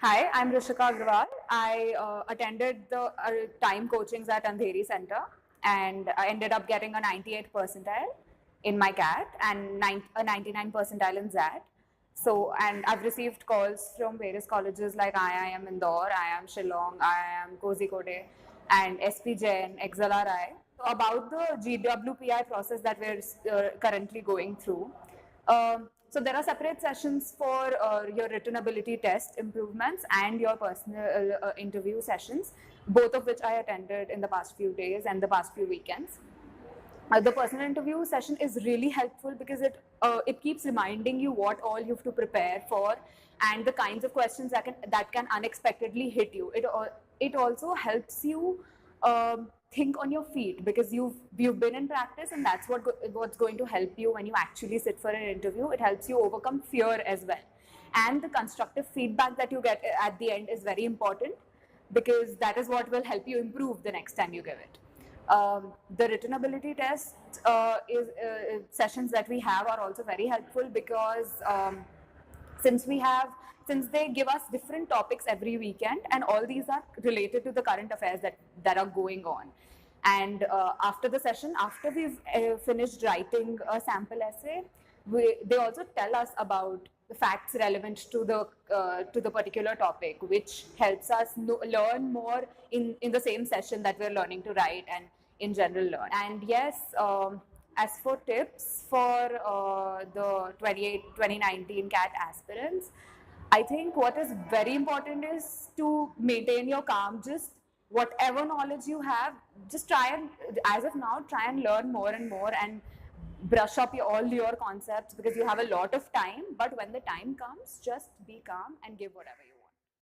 Hi, I'm Rishika Agarwal. I attended the time coachings at Andheri Center and I ended up getting a 98 percentile in my CAT and a 99 percentile in ZAT. So, and I've received calls from various colleges like IIM Indore, IIM Shillong, IIM Kozhikode, and SP Jain, XLRI. About the GWPI process that we're currently going through. So there are separate sessions for your written ability test improvements and your personal interview sessions, both of which I attended in the past few days and the past few weekends. The personal interview session is really helpful because it keeps reminding you what all you have to prepare for and the kinds of questions that can unexpectedly hit you. It also helps you think on your feet because you've been in practice, and that's what's going to help you when you actually sit for an interview. It helps you overcome fear as well, and the constructive feedback that you get at the end is very important because that is what will help you improve the next time you give it. The written ability test sessions that we have are also very helpful because since they give us different topics every weekend, and all these are related to the current affairs that are going on. And after the session, after we've finished writing a sample essay, they also tell us about the facts relevant to the particular topic, which helps us learn more in the same session that we're learning to write and in general learn. And yes, as for tips for the 2019 CAT aspirants, I think what is very important is to maintain your calm. Just whatever knowledge you have, just try and, as of now, try and learn more and more and brush up all your concepts because you have a lot of time. But when the time comes, just be calm and give whatever you want.